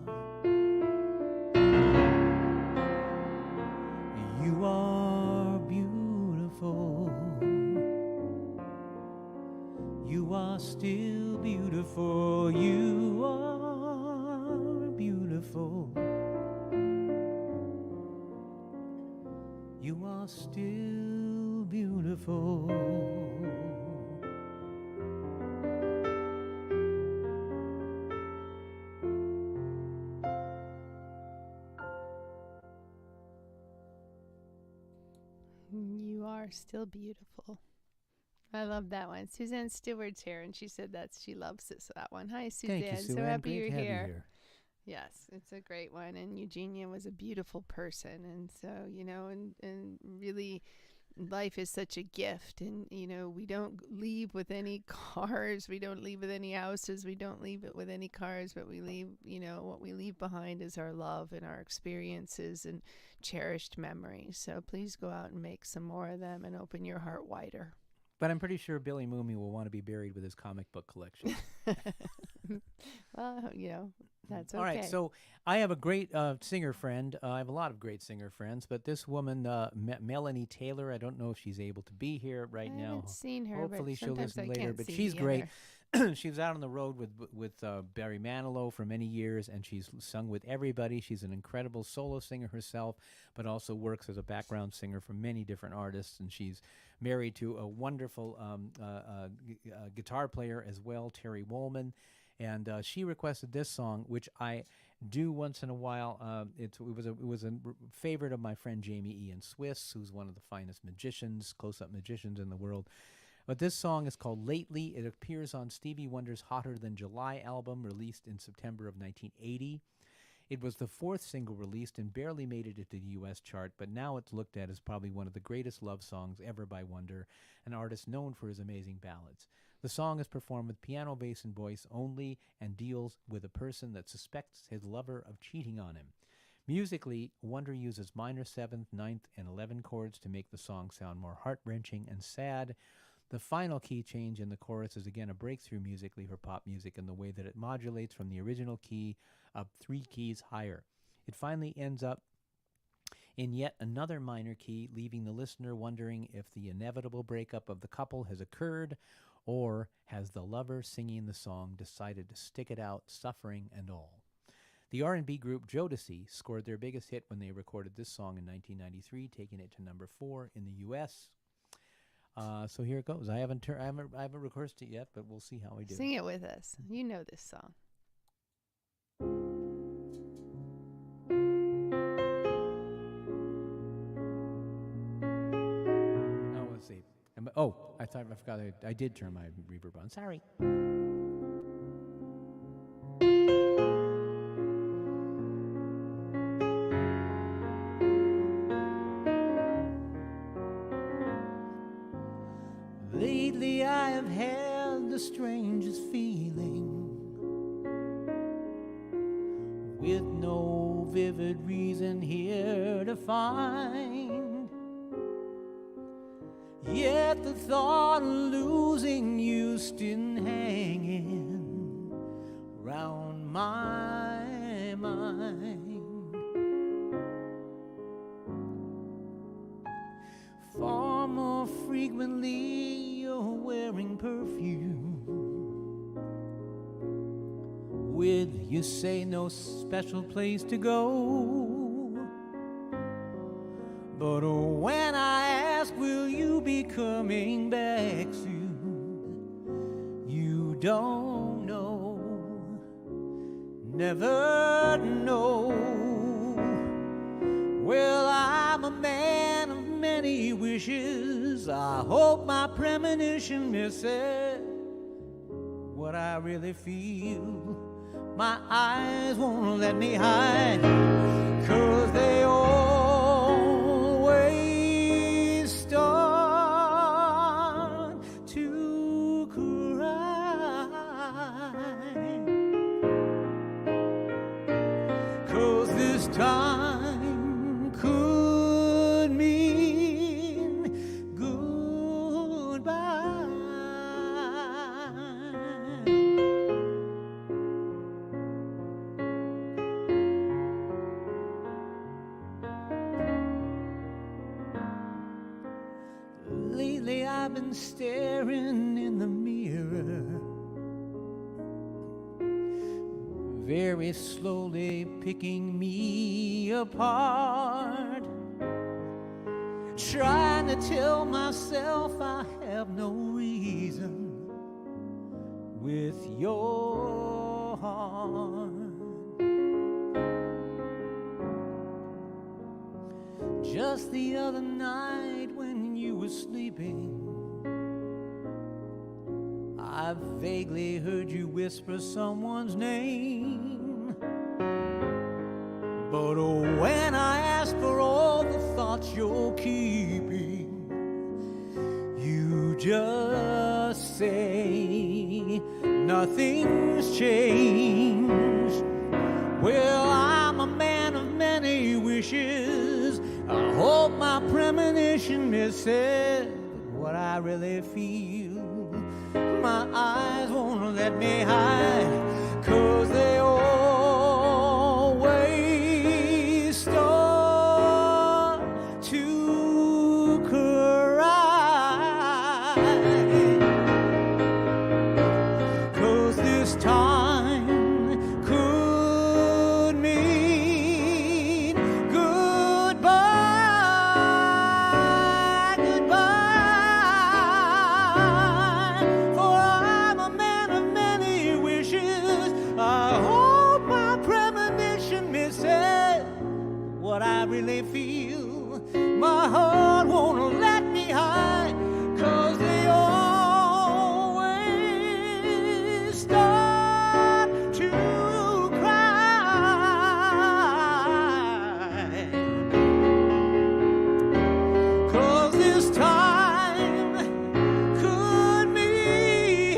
You are beautiful. You are still beautiful. You are beautiful. You are still beautiful. You are still beautiful. I love that one. Suzanne Stewart's here, and she said she loves this, that one. Hi, Suzanne. Thank you, Sue So Ann. happy Great you're to have you here. here. Yes, it's a great one. And Eugenia was a beautiful person. And so, and really life is such a gift. And, we don't leave with any cars. We don't leave with any houses. We don't leave it with any cars. But we leave, what we leave behind is our love and our experiences and cherished memories. So please go out and make some more of them and open your heart wider. But I'm pretty sure Billy Mooney will want to be buried with his comic book collection. Well, that's okay. All right, so I have a great singer friend. I have a lot of great singer friends, but this woman, Melanie Taylor, I don't know if she's able to be here right I now. haven't seen her. Hopefully but she'll sometimes listen I later, can't but see she's the great. other. She was out on the road with Barry Manilow for many years, and she's sung with everybody. She's an incredible solo singer herself, but also works as a background singer for many different artists, and she's married to a wonderful guitar player as well, Terry Woolman, and she requested this song, which I do once in a while. It was a favorite of my friend Jamie Ian Swiss, who's one of the finest magicians, close-up magicians in the world. But this song is called Lately. It appears on Stevie Wonder's Hotter Than July album, released in September of 1980. It was the fourth single released and barely made it into the U.S. chart, but now it's looked at as probably one of the greatest love songs ever by Wonder, an artist known for his amazing ballads. The song is performed with piano, bass, and voice only and deals with a person that suspects his lover of cheating on him. Musically, Wonder uses minor 7th, 9th, and 11 chords to make the song sound more heart-wrenching and sad. The final key change in the chorus is again a breakthrough musically for pop music in the way that it modulates from the original key up 3 keys higher. It finally ends up in yet another minor key, leaving the listener wondering if the inevitable breakup of the couple has occurred, or has the lover singing the song decided to stick it out, suffering and all. The R&B group Jodeci scored their biggest hit when they recorded this song in 1993, taking it to number 4 in the U.S. So here it goes. I haven't rehearsed it yet, but we'll see how I do. Sing it with us. You know this song. Oh, let's see. I forgot I did turn my reverb on. Sorry. Lately I have had the strangest feeling, with no vivid reason here to find. Yet the thought of losing you still hanging round my mind. Far more frequently you're wearing perfume, with, you say, no special place to go. But when I ask, will you be coming back soon, you don't know, never know. Well, I'm a man of many wishes. I hope my premonition misses what I really feel. My eyes won't let me hide, 'cause they always start to cry. 'Cause this time could mean goodbye. Lately I've been staring in the mirror, very slowly picking me apart, trying to tell myself I have no reason with your heart. Just the other night when you were sleeping, I vaguely heard you whisper someone's name. But when I ask for all the thoughts you're keeping, you just say nothing's changed. Well, I'm a man of many wishes. I hope my premonition misses what I really feel. My eyes won't let me hide, 'cause they always start to cry. 'Cause this time could mean goodbye, goodbye. For I'm a man of many wishes. I hope my premonition misses what I really feel. My heart won't let me hide, 'cause they always start to cry. 'Cause this time could mean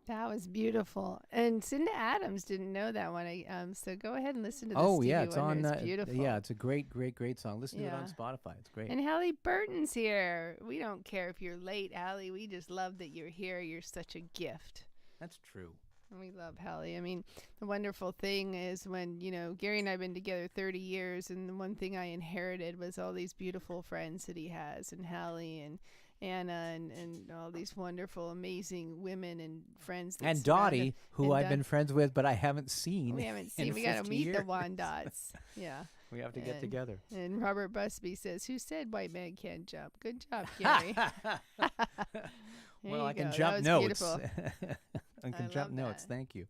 That was beautiful. And Cinda Adams didn't know that one. So go ahead and listen to this. Oh Stevie yeah, it's Wonder. on. It's beautiful. Yeah, it's a great song. Listen to it on Yeah. Spotify. It's great. And Hallie Burton's here. We don't care if you're late, Hallie. We just love that you're here. You're such a gift. That's true. And we love Hallie. I mean, the wonderful thing is when, Gary and I have been together 30 years, and the one thing I inherited was all these beautiful friends that he has, and Hallie and Anna and all these wonderful, amazing women and friends. That And surround Dottie, him. who And I've been friends with, but I haven't seen. We haven't in seen. We got to 50 meet the years. Wandots. Yeah. We have to get together. And Robert Busby says, "Who said white man can't jump?" Good job, Gary. Well, I can That jump was notes. beautiful. I can I jump love notes. that. Thank you.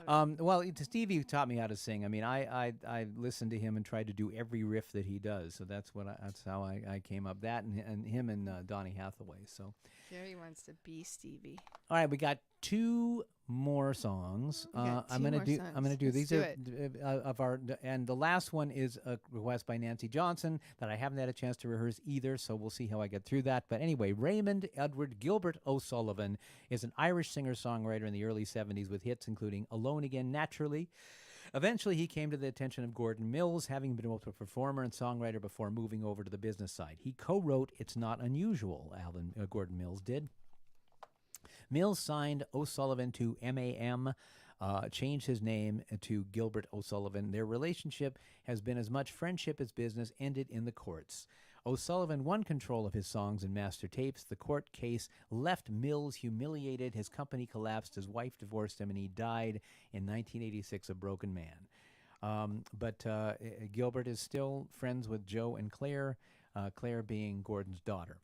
I love Well, Stevie taught me how to sing. I mean, I listened to him and tried to do every riff that he does. So that's how I came up. That and him and Donny Hathaway. So Gary wants to be Stevie. all right, we got two more songs. We got I'm two gonna more do. songs. I'm gonna do Let's these do of our. And the last one is a request by Nancy Johnson that I haven't had a chance to rehearse either. So we'll see how I get through that. But anyway, Raymond Edward Gilbert O'Sullivan is an Irish singer-songwriter in the early '70s with hits including "Alone Again," "Naturally." Eventually, he came to the attention of Gordon Mills, having been both a performer and songwriter before moving over to the business side. He co-wrote "It's Not Unusual," Gordon Mills did. Mills signed O'Sullivan to MAM, changed his name to Gilbert O'Sullivan. Their relationship has been as much friendship as business, ended in the courts. O'Sullivan won control of his songs and master tapes. The court case left Mills humiliated. His company collapsed. His wife divorced him, and he died in 1986, a broken man. But Gilbert is still friends with Joe and Claire, Claire being Gordon's daughter.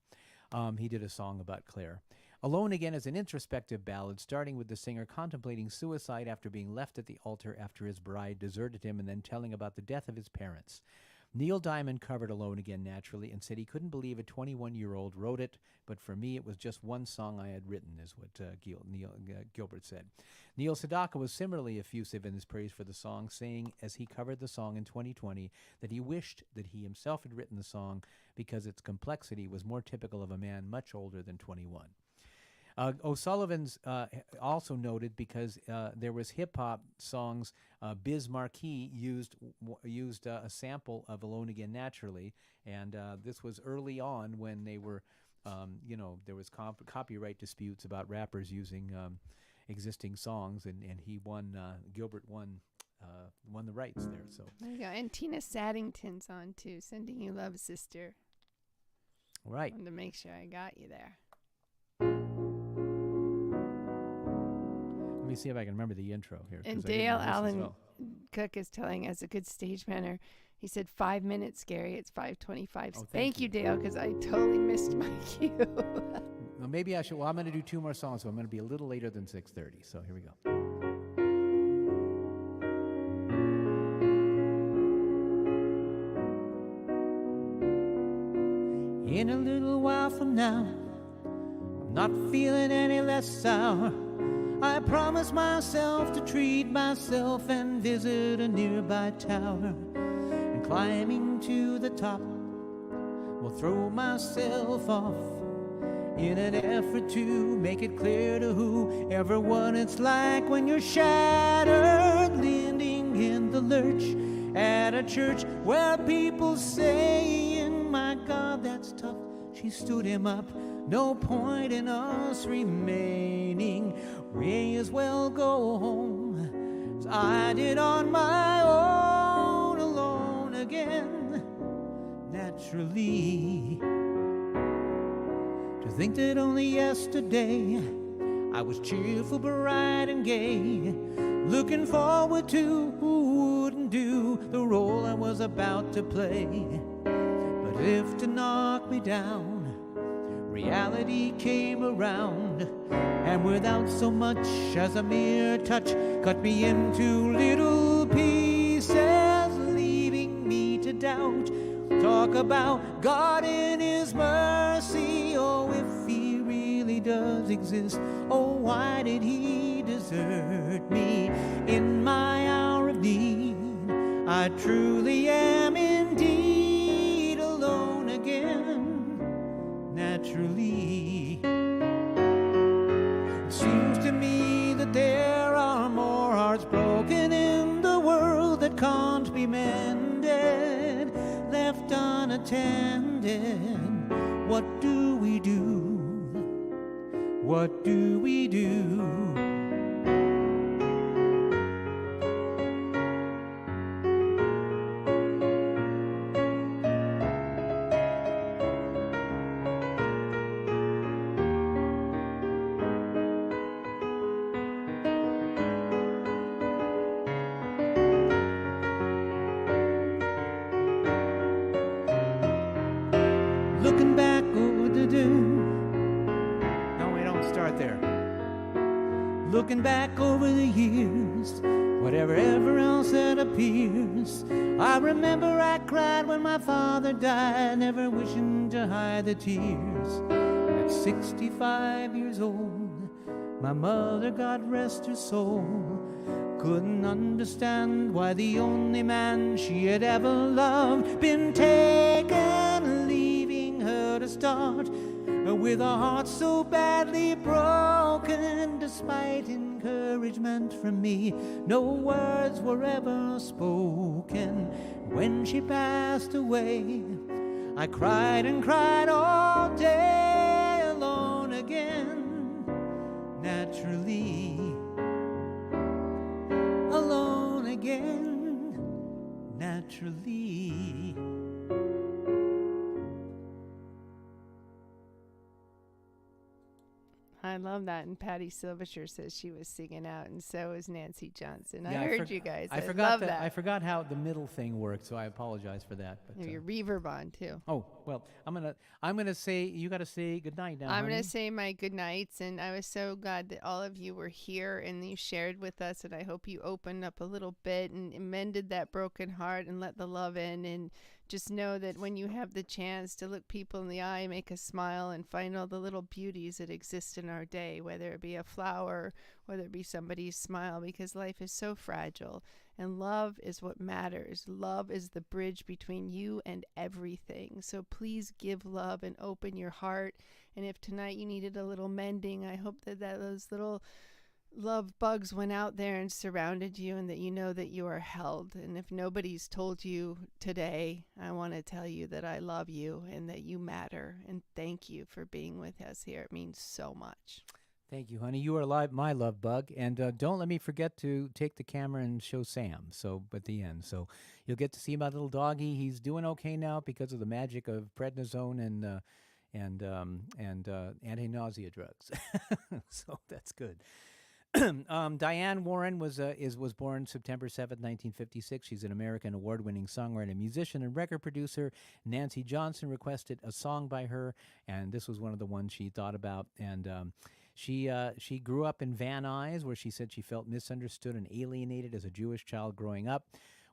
He did a song about Claire. Alone Again is an introspective ballad starting with the singer contemplating suicide after being left at the altar after his bride deserted him and then telling about the death of his parents. Neil Diamond covered Alone Again naturally and said he couldn't believe a 21-year-old wrote it, but for me it was just one song I had written, is what Gilbert said. Neil Sedaka was similarly effusive in his praise for the song, saying as he covered the song in 2020 that he wished that he himself had written the song because its complexity was more typical of a man much older than 21. O'Sullivan's also noted because there was hip-hop songs. Biz Markie used a sample of Alone Again Naturally, and this was early on when they were, there was copyright disputes about rappers using existing songs, and he won, Gilbert won the rights there. So There you go. And Tina Saddington's on too. Sending you love, sister. right. Wanted to make sure I got you there. Let me see if I can remember the intro here. 'cause And I didn't Dale know this as Allen well. Cook is telling us, a good stage manner. He said 5 minutes, Gary. It's 5:25. Oh, Thank you, Dale, because I totally missed my cue. Well, maybe I should. Well, I'm going to do two more songs, so I'm going to be a little later than 6:30. So here we go. In a little while from now, not feeling any less sour. I promised myself to treat myself and visit a nearby tower. And climbing to the top, will throw myself off in an effort to make it clear to whoever what it's like when you're shattered, landing in the lurch at a church where people saying, my God, that's tough. She stood him up. No point in us remaining. May as well go home as I did on my own, alone again. Naturally, to think that only yesterday I was cheerful, bright and gay, looking forward to who wouldn't do the role I was about to play. But if to knock me down, reality came around, and without so much as a mere touch, cut me into little pieces, leaving me to doubt. Talk about God in His mercy. Oh, if He really does exist, oh, why did He desert me in my hour of need? I truly am indeed alone again, naturally. It seems to me that there are more hearts broken in the world that can't be mended, left unattended. What do we do? What do we do? Looking back over the No, we don't start there. Looking back over the years, whatever ever else that appears, I remember I cried when my father died, never wishing to hide the tears. At 65 years old, my mother, God rest her soul, couldn't understand why the only man she had ever loved been taken, leaving her to start with a heart so badly broken. Despite encouragement from me, no words were ever spoken. When she passed away, I cried and cried all day, alone again, naturally. Alone again, naturally. I love that. And Patty Silvershire says she was singing out, and so is Nancy Johnson. Yeah, I heard you guys. I I forgot love that. that. I forgot how the middle thing worked, so I apologize for that. But Your reverb on too. oh well, I'm gonna say you got to say goodnight now. I'm honey. going to say my good nights, and I was so glad that all of you were here and you shared with us, and I hope you opened up a little bit and mended that broken heart and let the love in, and just know that when you have the chance to look people in the eye, make a smile, and find all the little beauties that exist in our day, whether it be a flower, whether it be somebody's smile, because life is so fragile. And love is what matters. Love is the bridge between you and everything. So please give love and open your heart. And if tonight you needed a little mending, I hope that those little love bugs went out there and surrounded you, and that you know that you are held. And if nobody's told you today, I want to tell you that I love you and that you matter. And thank you for being with us here. It means so much. Thank you, honey. You are my love bug, and don't let me forget to take the camera and show Sam. So at the end, so you'll get to see my little doggy. He's doing okay now because of the magic of prednisone and anti-nausea drugs. So that's good. Diane Warren was born September 7th, 1956. She's an American award-winning songwriter, musician, and record producer. Nancy Johnson requested a song by her, and this was one of the ones she thought about. And she grew up in Van Nuys, where she said she felt misunderstood and alienated as a Jewish child growing up.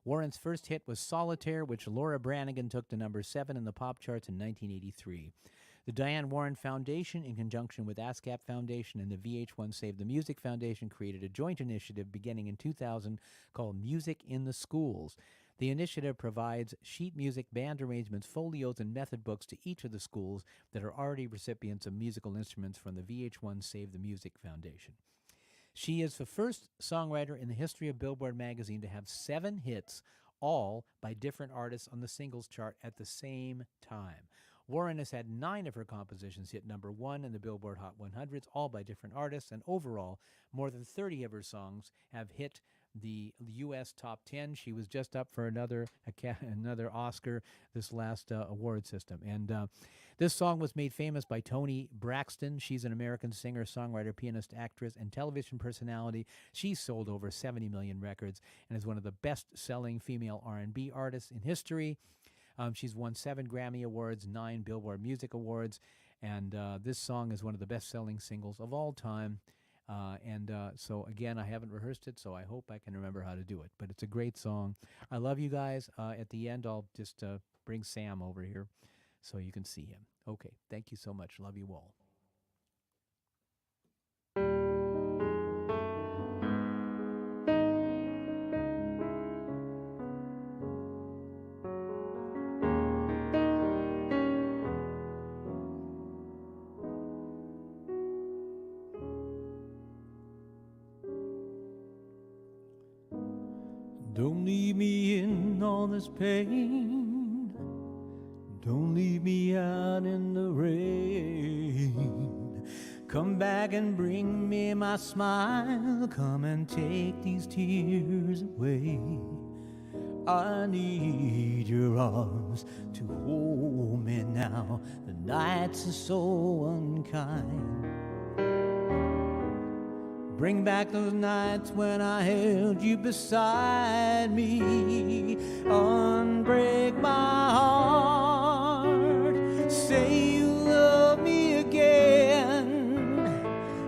Warren's first hit was Solitaire, which Laura Branigan took to number 7 in the pop charts in 1983. The Diane Warren Foundation, in conjunction with ASCAP Foundation and the VH1 Save the Music Foundation, created a joint initiative beginning in 2000 called Music in the Schools. The initiative provides sheet music, band arrangements, folios, and method books to each of the schools that are already recipients of musical instruments from the VH1 Save the Music Foundation. She is the first songwriter in the history of Billboard magazine to have 7 hits, all by different artists on the singles chart at the same time. Warren has had 9 of her compositions hit number 1 in the Billboard Hot 100s, all by different artists, and overall, more than 30 of her songs have hit the U.S. top 10. She was just up for another Oscar this last award system. And this song was made famous by Toni Braxton. She's an American singer, songwriter, pianist, actress, and television personality. She's sold over 70 million records and is one of the best-selling female R&B artists in history. She's won 7 Grammy Awards, 9 Billboard Music Awards, and this song is one of the best-selling singles of all time. So again, I haven't rehearsed it, so I hope I can remember how to do it. But it's a great song. I love you guys. At the end, I'll just bring Sam over here so you can see him. Okay, thank you so much. Love you all. Don't leave me in all this pain. Don't leave me out in the rain. Come back and bring me my smile. Come and take these tears away. I need your arms to hold me now. The nights are so unkind. Bring back those nights when I held you beside me. Unbreak my heart. Say you love me again.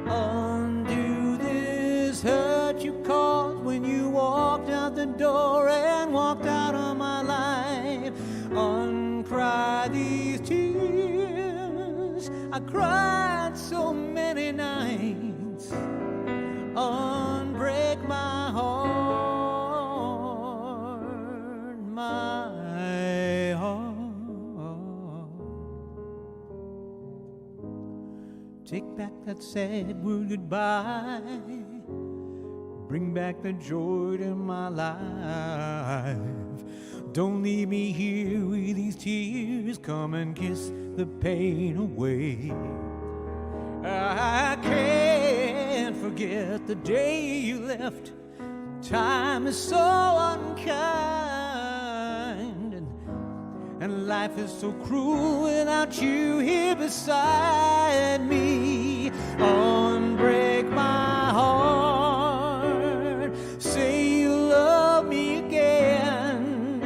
Undo this hurt you caused when you walked out the door and walked out of my life. Uncry these tears. I cried so many nights. Unbreak my heart, my heart. Take back that sad word goodbye. Bring back the joy to my life. Don't leave me here with these tears. Come and kiss the pain away. I can't forget the day you left. Time is so unkind, and life is so cruel without you here beside me. Unbreak my heart. Say you love me again.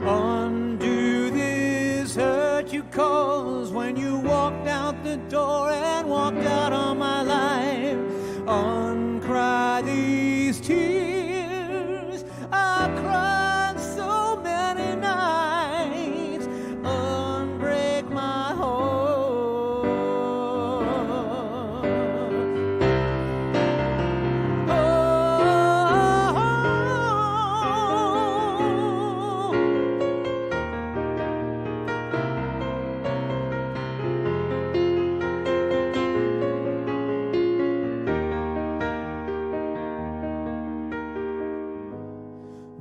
Undo this hurt you caused when you walked out the door and walked out on my life. Uncry these tears. I cried so many nights. Unbreak my heart.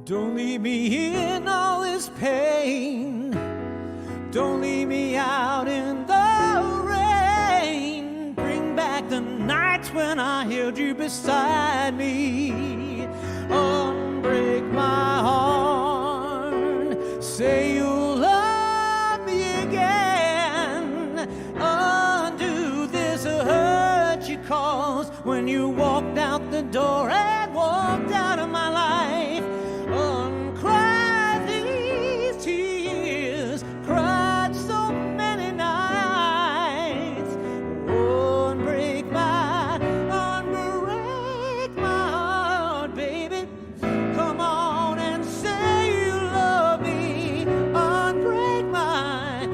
Don't leave me in all this pain. Don't leave me out in the rain. Bring back the nights when I held you beside me. Unbreak my heart. Say you'll love me again. Undo this hurt you caused when you walked out the door and walked out of my life. Uncry these tears. Cried so many nights. Unbreak my heart, baby. Come on and say you love me. Unbreak my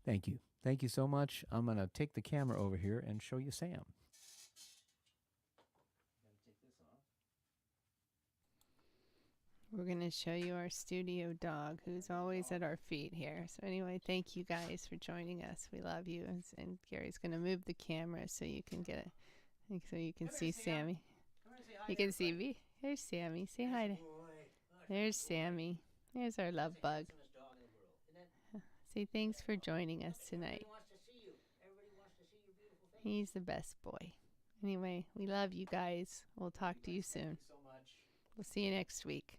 Thank you. Thank you so much. I'm going to take the camera over here and show you Sam. We're going to show you our studio dog, who's always at our feet here. So anyway, thank you guys for joining us. We love you. And Gary's going to move the camera so you can get it, so you can see Sammy. You can see me. There's Sammy. Say hi to. There's Sammy. There's our love bug. Say thanks for joining us tonight. He's the best boy. Anyway, we love you guys. We'll talk to you soon. We'll see you next week.